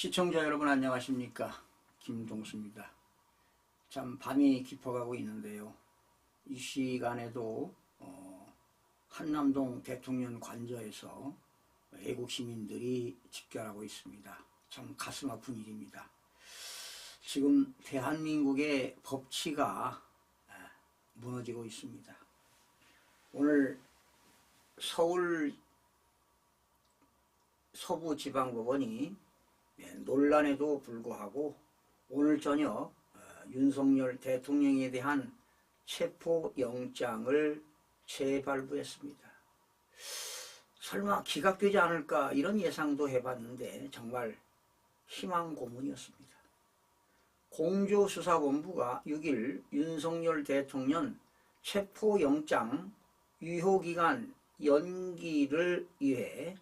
시청자 여러분 안녕하십니까? 김동수입니다. 참 밤이 깊어가고 있는데요. 이 시간에도 한남동 대통령 관저에서 애국 시민들이 집결하고 있습니다. 참 가슴 아픈 일입니다. 지금 대한민국의 법치가 무너지고 있습니다. 오늘 서울 서부지방법원이 논란에도 불구하고 오늘 저녁 윤석열 대통령에 대한 체포영장을 재발부했습니다. 설마 기각되지 않을까 이런 예상도 해봤는데 정말 희망 고문이었습니다. 공조수사본부가 6일 윤석열 대통령 체포영장 유효기간 연기를 위해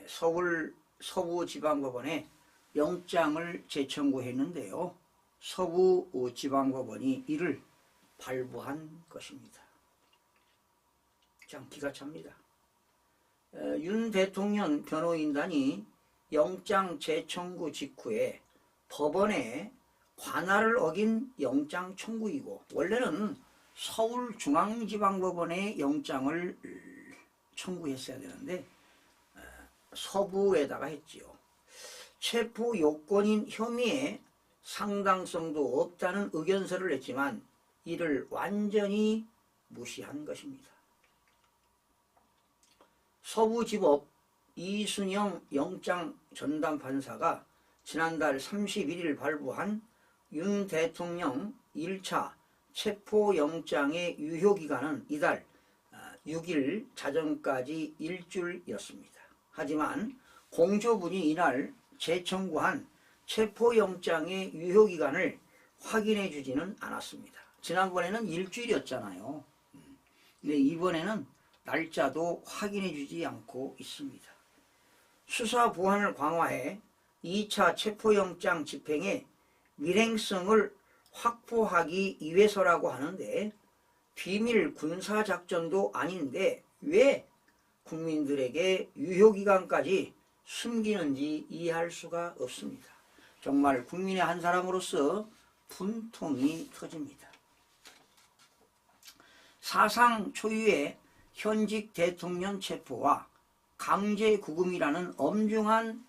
서울 서부지방법원에 영장을 재청구했는데요. 서부지방법원이 이를 발부한 것입니다. 참 기가 찹니다. 윤 대통령 변호인단이 영장 재청구 직후에 법원에 관할을 어긴 영장 청구이고, 원래는 서울중앙지방법원에 영장을 청구했어야 되는데 서부에다가 했지요. 체포 요건인 혐의에 상당성도 없다는 의견서를 냈지만 이를 완전히 무시한 것입니다. 서부지법 이순영 영장 전담판사가 지난달 31일 발부한 윤 대통령 1차 체포영장의 유효기간은 이달 6일 자정까지 일주일이었습니다. 하지만 공조분이 이날 재청구한 체포영장의 유효기간을 확인해 주지는 않았습니다. 지난번에는 일주일이었잖아요. 근데 이번에는 날짜도 확인해 주지 않고 있습니다. 수사 보안을 강화해 2차 체포영장 집행의 밀행성을 확보하기 위해서라고 하는데 비밀 군사작전도 아닌데 왜 국민들에게 유효기간까지 숨기는지 이해할 수가 없습니다. 정말 국민의 한 사람으로서 분통이 터집니다. 사상 초유의 현직 대통령 체포와 강제 구금이라는 엄중한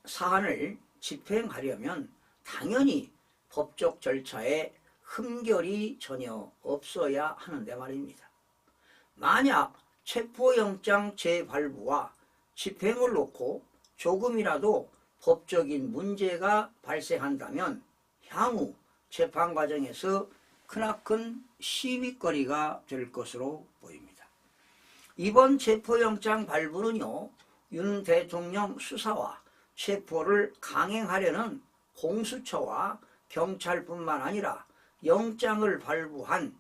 사안을 집행하려면 당연히 법적 절차에 흠결이 전혀 없어야 하는데 말입니다. 만약 체포영장 재발부와 집행을 놓고 조금이라도 법적인 문제가 발생한다면 향후 재판 과정에서 크나큰 시비거리가 될 것으로 보입니다. 이번 체포영장 발부는요, 윤 대통령 수사와 체포를 강행하려는 공수처와 경찰뿐만 아니라 영장을 발부한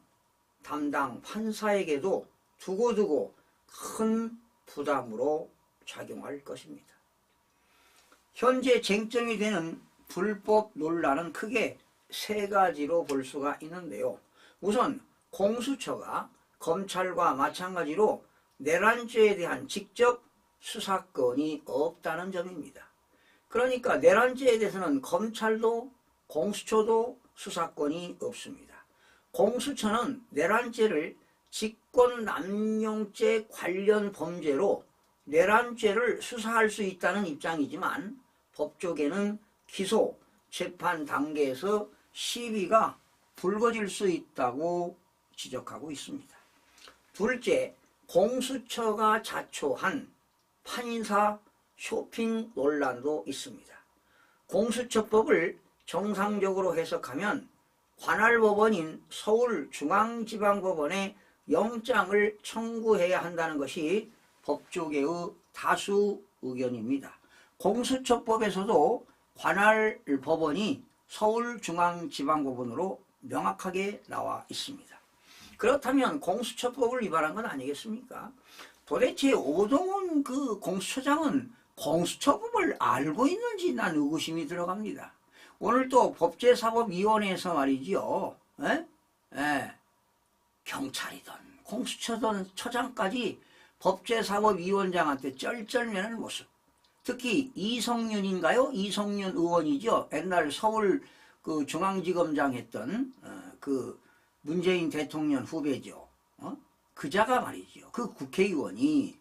담당 판사에게도 두고두고 큰 부담으로 작용할 것입니다. 현재 쟁점이 되는 불법 논란은 크게 세 가지로 볼 수가 있는데요. 우선 공수처가 검찰과 마찬가지로 내란죄에 대한 직접 수사권이 없다는 점입니다. 그러니까 내란죄에 대해서는 검찰도 공수처도 수사권이 없습니다. 공수처는 내란죄를 직권남용죄 관련 범죄로 내란죄를 수사할 수 있다는 입장이지만 법조계는 기소, 재판 단계에서 시비가 불거질 수 있다고 지적하고 있습니다. 둘째, 공수처가 자초한 판사 쇼핑 논란도 있습니다. 공수처법을 정상적으로 해석하면 관할법원인 서울중앙지방법원에 영장을 청구해야 한다는 것이 법조계의 다수 의견입니다. 공수처법에서도 관할법원이 서울중앙지방법원으로 명확하게 나와 있습니다. 그렇다면 공수처법을 위반한 건 아니겠습니까? 도대체 오동훈 그 공수처장은 공수처법을 알고 있는지 난 의구심이 들어갑니다. 오늘 또 법제사법위원회에서 말이지요. 경찰이든 공수처든 처장까지 법제사법위원장한테 쩔쩔매는 모습. 특히 이성윤인가요? 이성윤 의원이죠. 옛날 서울 그 중앙지검장 했던 그 문재인 대통령 후배죠. 그자가 말이죠. 그 국회의원이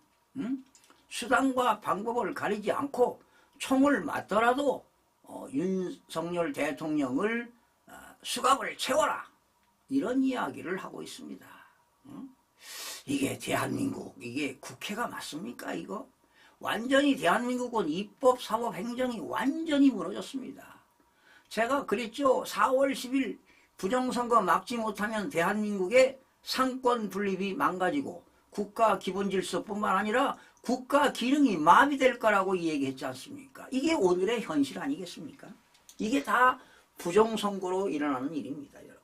수단과 방법을 가리지 않고 총을 맞더라도 윤석열 대통령을 수갑을 채워라 이런 이야기를 하고 있습니다. 이게 대한민국 이게 국회가 맞습니까 이거? 완전히 대한민국은 입법, 사법, 행정이 완전히 무너졌습니다. 제가 그랬죠. 4월 10일 부정선거 막지 못하면 대한민국의 상권 분립이 망가지고 국가 기본질서뿐만 아니라 국가 기능이 마비될 거라고 얘기했지 않습니까? 이게 오늘의 현실 아니겠습니까? 이게 다 부정선거로 일어나는 일입니다. 여러분.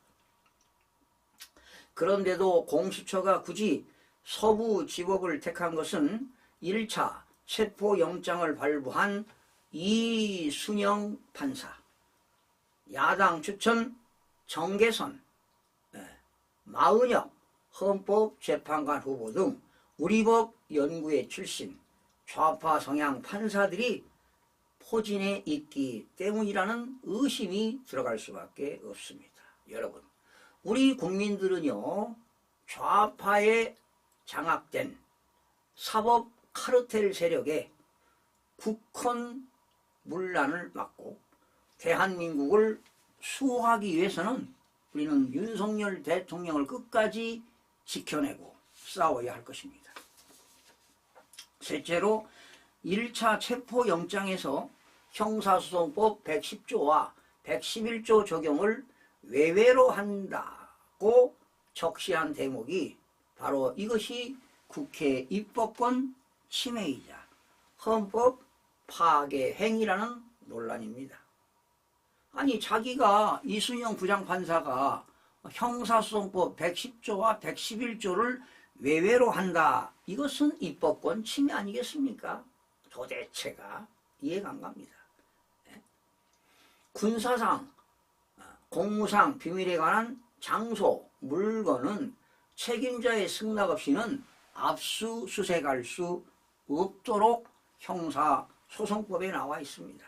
그런데도 공수처가 굳이 서부지법을 택한 것은 1차 체포영장을 발부한 이순영 판사, 야당 추천 정계선, 마은혁 헌법재판관 후보 등 우리법 연구회 출신 좌파 성향 판사들이 포진해 있기 때문이라는 의심이 들어갈 수밖에 없습니다. 여러분, 우리 국민들은요, 좌파에 장악된 사법 카르텔 세력의 국헌 문란을 막고 대한민국을 수호하기 위해서는 우리는 윤석열 대통령을 끝까지 지켜내고 싸워야 할 것입니다. 셋째로 1차 체포영장에서 형사소송법 110조와 111조 적용을 외외로 한다고 적시한 대목이 바로 이것이 국회 입법권 침해이자 헌법 파괴 행위라는 논란입니다. 아니 자기가 이순영 부장판사가 형사소송법 110조와 111조를 외외로 한다. 이것은 입법권 침해 아니겠습니까? 도대체가 이해가 안 갑니다. 군사상, 공무상 비밀에 관한 장소, 물건은 책임자의 승낙 없이는 압수수색할 수 없도록 형사소송법에 나와 있습니다.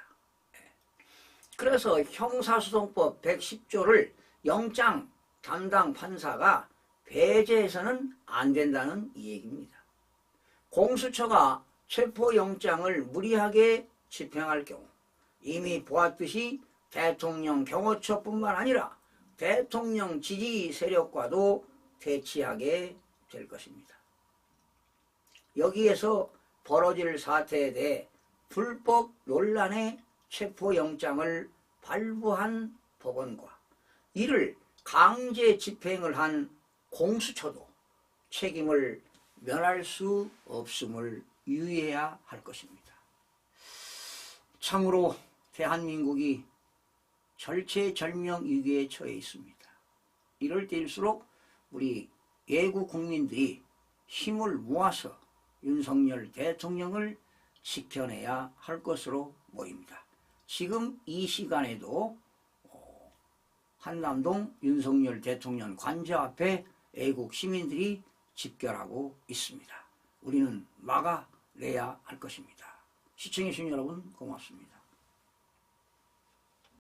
그래서 형사소송법 110조를 영장 담당 판사가 배제해서는 안 된다는 얘기입니다. 공수처가 체포영장을 무리하게 집행할 경우 이미 보았듯이 대통령 경호처뿐만 아니라 대통령 지지 세력과도 대치하게 될 것입니다. 여기에서 벌어질 사태에 대해 불법 논란의 체포영장을 발부한 법원과 이를 강제 집행을 한 공수처도 책임을 면할 수 없음을 유의해야 할 것입니다. 참으로 대한민국이 절체절명 위기에 처해 있습니다. 이럴 때일수록 우리 애국 국민들이 힘을 모아서 윤석열 대통령을 지켜내야 할 것으로 보입니다. 지금 이 시간에도 한남동 윤석열 대통령 관저 앞에 애국 시민들이 집결하고 있습니다. 우리는 막아내야 할 것입니다. 시청해주신 여러분 고맙습니다.